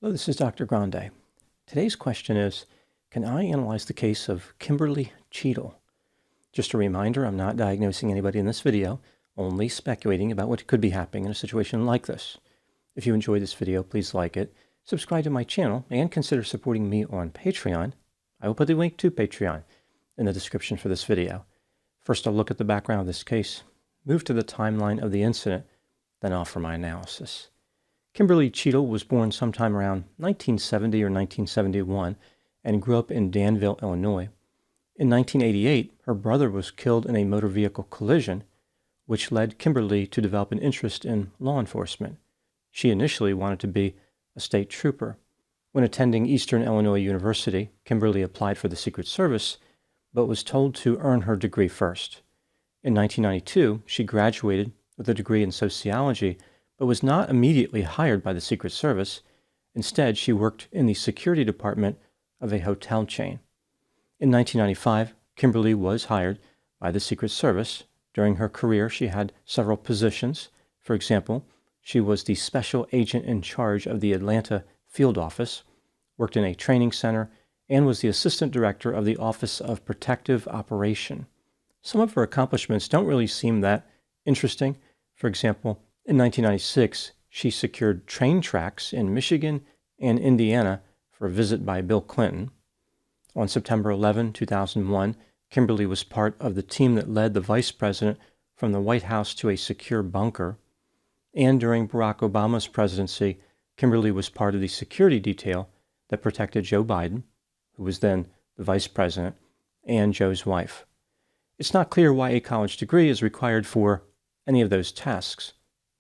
Hello, this is Dr. Grande. Today's question is, can I analyze the case of Kimberly Cheatle? Just a reminder, I'm not diagnosing anybody in this video, only speculating about what could be happening in a situation like this. If you enjoyed this video, please like it, subscribe to my channel, and consider supporting me on Patreon. I will put the link to Patreon in the description for this video. First, I'll look at the background of this case, move to the timeline of the incident, then offer my analysis. Kimberly Cheatle was born sometime around 1970 or 1971 and grew up in Danville, Illinois. In 1988, her brother was killed in a motor vehicle collision, which led Kimberly to develop an interest in law enforcement. She initially wanted to be a state trooper. When attending Eastern Illinois University, Kimberly applied for the Secret Service, but was told to earn her degree first. In 1992, she graduated with a degree in sociology, but was not immediately hired by the Secret Service. Instead, she worked in the security department of a hotel chain. In 1995, Kimberly was hired by the Secret Service. During her career, she had several positions. For example, she was the special agent in charge of the Atlanta field office, worked in a training center, and was the assistant director of the Office of Protective Operation. Some of her accomplishments don't really seem that interesting. For example, in 1996, she secured train tracks in Michigan and Indiana for a visit by Bill Clinton. On September 11, 2001, Kimberly was part of the team that led the vice president from the White House to a secure bunker. And during Barack Obama's presidency, Kimberly was part of the security detail that protected Joe Biden, who was then the vice president, and Joe's wife. It's not clear why a college degree is required for any of those tasks.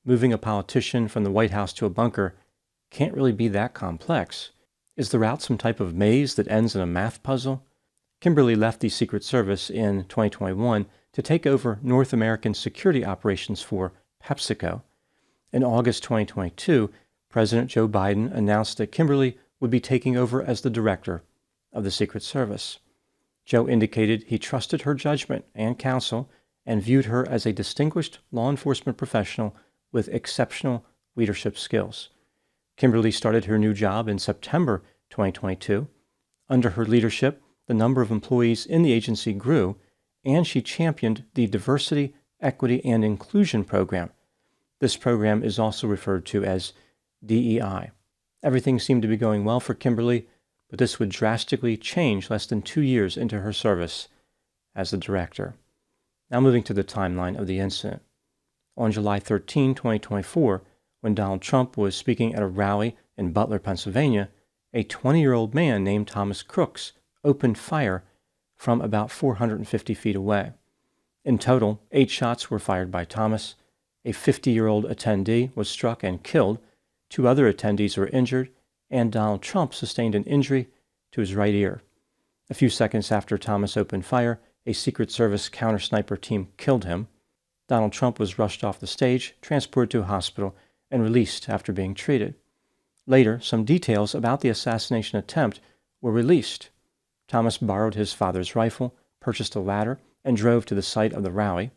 Moving a politician from the White House to a bunker can't really be that complex. Is the route some type of maze that ends in a math puzzle? Kimberly left the Secret Service in 2021 to take over North American security operations for PepsiCo. In August 2022, President Joe Biden announced that Kimberly would be taking over as the director of the Secret Service. Joe indicated he trusted her judgment and counsel and viewed her as a distinguished law enforcement professional with exceptional leadership skills. Kimberly started her new job in September 2022. Under her leadership, the number of employees in the agency grew, and she championed the Diversity, Equity, and Inclusion program. This program is also referred to as DEI. Everything seemed to be going well for Kimberly, but this would drastically change less than 2 years into her service as the director. Now moving to the timeline of the incident. On July 13, 2024, when Donald Trump was speaking at a rally in Butler, Pennsylvania, a 20-year-old man named Thomas Crooks opened fire from about 450 feet away. In total, 8 shots were fired by Thomas. A 50-year-old attendee was struck and killed. 2 other attendees were injured, and Donald Trump sustained an injury to his right ear. A few seconds after Thomas opened fire, a Secret Service counter-sniper team killed him. Donald Trump was rushed off the stage, transported to a hospital, and released after being treated. Later, some details about the assassination attempt were released. Thomas borrowed his father's rifle, purchased a ladder, and drove to the site of the rally.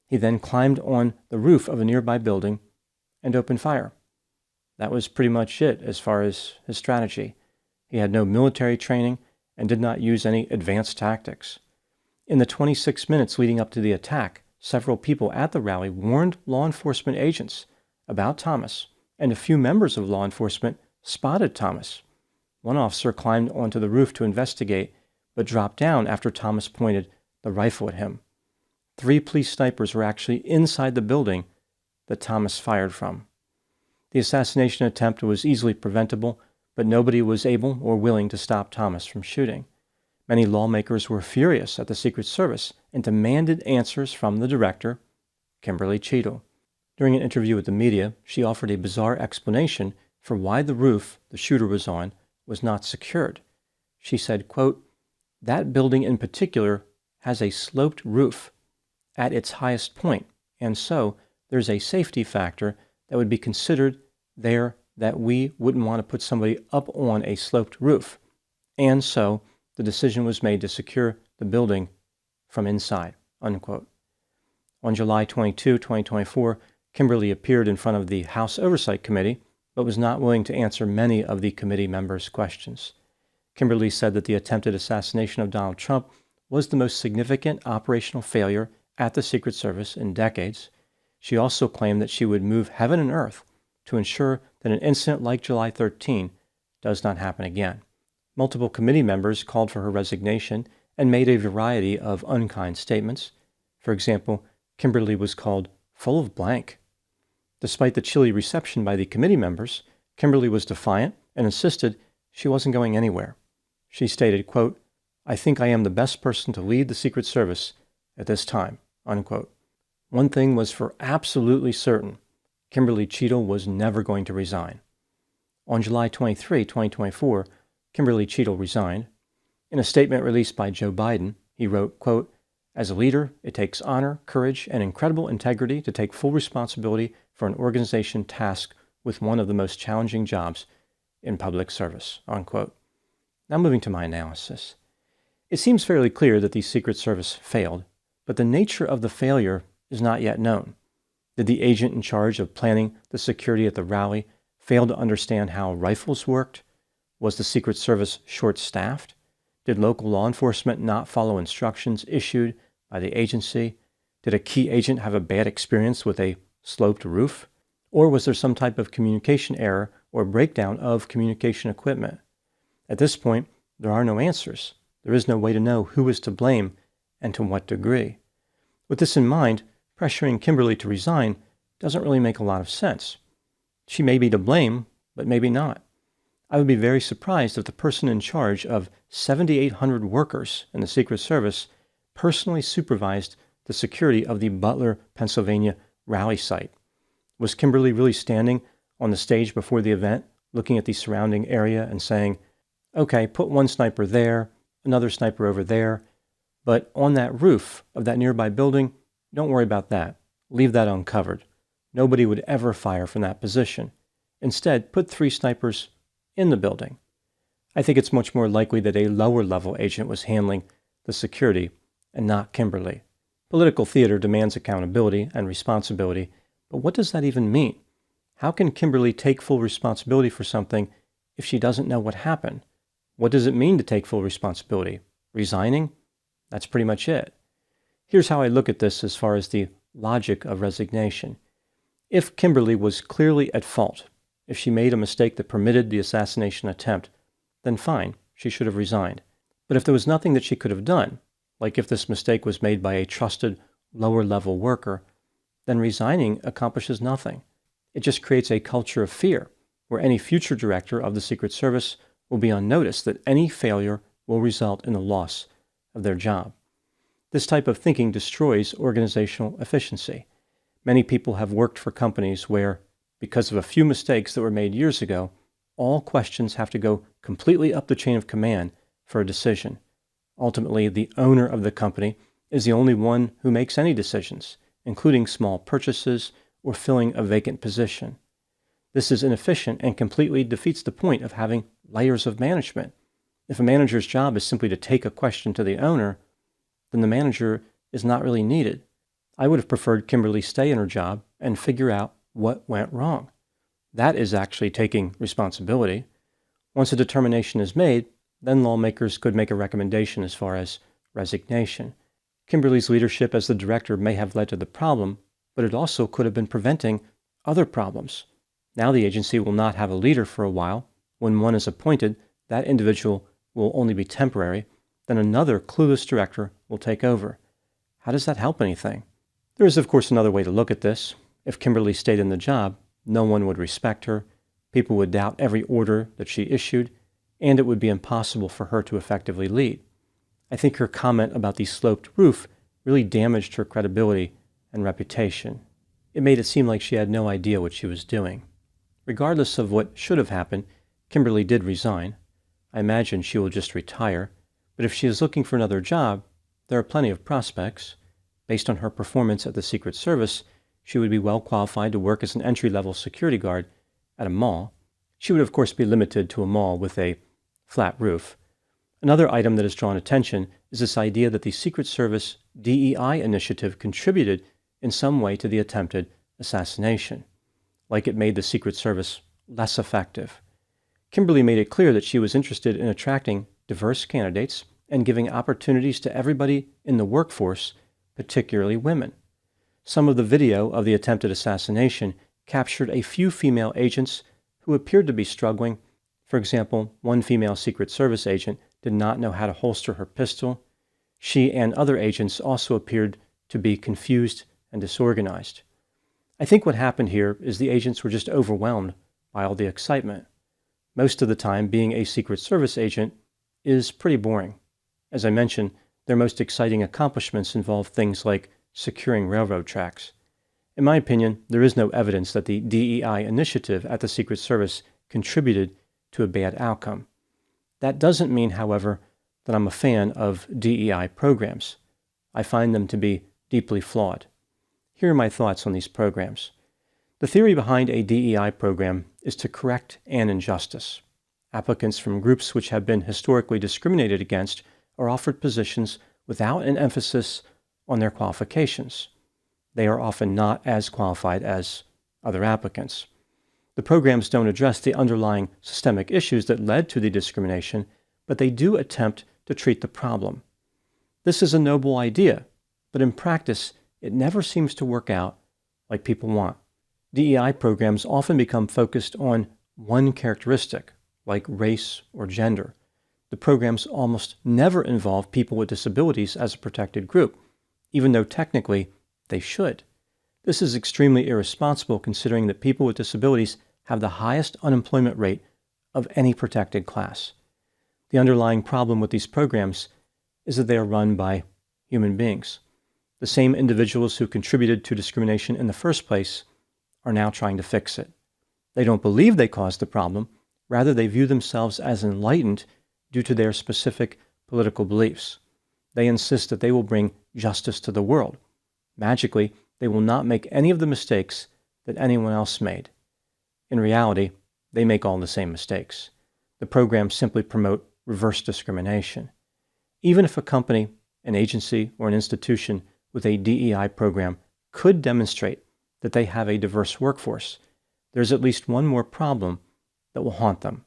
He then climbed on the roof of a nearby building and opened fire. That was pretty much it as far as his strategy. He had no military training and did not use any advanced tactics. In the 26 minutes leading up to the attack, several people at the rally warned law enforcement agents about Thomas, and a few members of law enforcement spotted Thomas. One officer climbed onto the roof to investigate, but dropped down after Thomas pointed the rifle at him. 3 police snipers were actually inside the building that Thomas fired from. The assassination attempt was easily preventable, but nobody was able or willing to stop Thomas from shooting. Many lawmakers were furious at the Secret Service and demanded answers from the director, Kimberly Cheatle. During an interview with the media, she offered a bizarre explanation for why the roof the shooter was on was not secured. She said, quote, "That building in particular has a sloped roof at its highest point, and so there's a safety factor that would be considered there that we wouldn't want to put somebody up on a sloped roof. And so the decision was made to secure the building from inside," unquote. On July 22, 2024, Kimberly appeared in front of the House Oversight Committee but was not willing to answer many of the committee members' questions. Kimberly said that the attempted assassination of Donald Trump was the most significant operational failure at the Secret Service in decades. She also claimed that she would move heaven and earth to ensure that an incident like July 13 does not happen again. Multiple committee members called for her resignation and made a variety of unkind statements. For example, Kimberly was called full of blank. Despite the chilly reception by the committee members, Kimberly was defiant and insisted she wasn't going anywhere. She stated, quote, "I think I am the best person to lead the Secret Service at this time," unquote. One thing was for absolutely certain: Kimberly Cheatle was never going to resign. On July 23, 2024, Kimberly Cheatle resigned. In a statement released by Joe Biden, he wrote, quote, "As a leader, it takes honor, courage, and incredible integrity to take full responsibility for an organization tasked with one of the most challenging jobs in public service," unquote. Now moving to my analysis. It seems fairly clear that the Secret Service failed, but the nature of the failure is not yet known. Did the agent in charge of planning the security at the rally fail to understand how rifles worked? Was the Secret Service short-staffed? Did local law enforcement not follow instructions issued by the agency? Did a key agent have a bad experience with a sloped roof? Or was there some type of communication error or breakdown of communication equipment? At this point, there are no answers. There is no way to know who is to blame and to what degree. With this in mind, pressuring Kimberly to resign doesn't really make a lot of sense. She may be to blame, but maybe not. I would be very surprised if the person in charge of 7,800 workers in the Secret Service personally supervised the security of the Butler, Pennsylvania rally site. Was Kimberly really standing on the stage before the event, looking at the surrounding area and saying, "Okay, put one sniper there, another sniper over there, but on that roof of that nearby building, don't worry about that. Leave that uncovered. Nobody would ever fire from that position. Instead, put 3 snipers in the building." I think it's much more likely that a lower-level agent was handling the security and not Kimberly. Political theater demands accountability and responsibility, but what does that even mean? How can Kimberly take full responsibility for something if she doesn't know what happened? What does it mean to take full responsibility? Resigning? That's pretty much it. Here's how I look at this as far as the logic of resignation. If Kimberly was clearly at fault, if she made a mistake that permitted the assassination attempt, then fine, she should have resigned. But if there was nothing that she could have done, like if this mistake was made by a trusted lower-level worker, then resigning accomplishes nothing. It just creates a culture of fear, where any future director of the Secret Service will be on notice that any failure will result in the loss of their job. This type of thinking destroys organizational efficiency. Many people have worked for companies where, because of a few mistakes that were made years ago, all questions have to go completely up the chain of command for a decision. Ultimately, the owner of the company is the only one who makes any decisions, including small purchases or filling a vacant position. This is inefficient and completely defeats the point of having layers of management. If a manager's job is simply to take a question to the owner, then the manager is not really needed. I would have preferred Kimberly stay in her job and figure out what went wrong. That is actually taking responsibility. Once a determination is made, then lawmakers could make a recommendation as far as resignation. Kimberly's leadership as the director may have led to the problem, but it also could have been preventing other problems. Now the agency will not have a leader for a while. When one is appointed, that individual will only be temporary. Then another clueless director will take over. How does that help anything? There is, of course, another way to look at this. If Kimberly stayed in the job, no one would respect her, people would doubt every order that she issued, and it would be impossible for her to effectively lead. I think her comment about the sloped roof really damaged her credibility and reputation. It made it seem like she had no idea what she was doing. Regardless of what should have happened, Kimberly did resign. I imagine she will just retire, but if she is looking for another job, there are plenty of prospects. Based on her performance at the Secret Service, she would be well qualified to work as an entry-level security guard at a mall. She would, of course, be limited to a mall with a flat roof. Another item that has drawn attention is this idea that the Secret Service DEI initiative contributed in some way to the attempted assassination, like it made the Secret Service less effective. Kimberly made it clear that she was interested in attracting diverse candidates and giving opportunities to everybody in the workforce, particularly women. Some of the video of the attempted assassination captured a few female agents who appeared to be struggling. For example, one female Secret Service agent did not know how to holster her pistol. She and other agents also appeared to be confused and disorganized. I think what happened here is the agents were just overwhelmed by all the excitement. Most of the time, being a Secret Service agent is pretty boring. As I mentioned, their most exciting accomplishments involve things like securing railroad tracks. In my opinion, there is no evidence that the DEI initiative at the Secret Service contributed to a bad outcome. That doesn't mean, however, that I'm a fan of DEI programs. I find them to be deeply flawed. Here are my thoughts on these programs. The theory behind a DEI program is to correct an injustice. Applicants from groups which have been historically discriminated against are offered positions without an emphasis on their qualifications. They are often not as qualified as other applicants. The programs don't address the underlying systemic issues that led to the discrimination, but they do attempt to treat the problem. This is a noble idea, but in practice, it never seems to work out like people want. DEI programs often become focused on one characteristic, like race or gender. The programs almost never involve people with disabilities as a protected group, even though technically they should. This is extremely irresponsible considering that people with disabilities have the highest unemployment rate of any protected class. The underlying problem with these programs is that they are run by human beings. The same individuals who contributed to discrimination in the first place are now trying to fix it. They don't believe they caused the problem. Rather, they view themselves as enlightened due to their specific political beliefs. They insist that they will bring justice to the world. Magically, they will not make any of the mistakes that anyone else made. In reality, they make all the same mistakes. The programs simply promote reverse discrimination. Even if a company, an agency, or an institution with a DEI program could demonstrate that they have a diverse workforce, there's at least one more problem that will haunt them.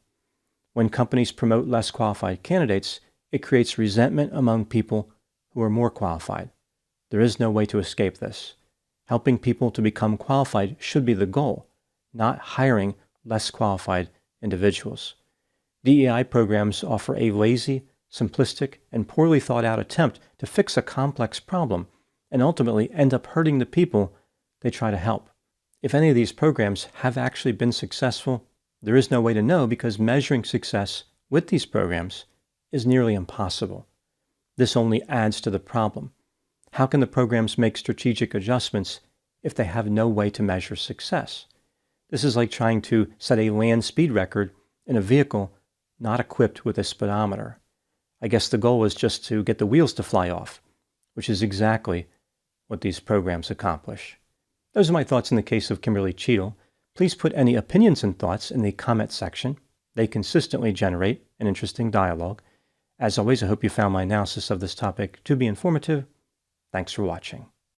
When companies promote less qualified candidates, it creates resentment among people who are more qualified. There is no way to escape this. Helping people to become qualified should be the goal, not hiring less qualified individuals. DEI programs offer a lazy, simplistic, and poorly thought out attempt to fix a complex problem and ultimately end up hurting the people they try to help. If any of these programs have actually been successful, there is no way to know because measuring success with these programs is nearly impossible. This only adds to the problem. How can the programs make strategic adjustments if they have no way to measure success? This is like trying to set a land speed record in a vehicle not equipped with a speedometer. I guess the goal is just to get the wheels to fly off, which is exactly what these programs accomplish. Those are my thoughts in the case of Kimberly Cheatle. Please put any opinions and thoughts in the comment section. They consistently generate an interesting dialogue. As always, I hope you found my analysis of this topic to be informative. Thanks for watching.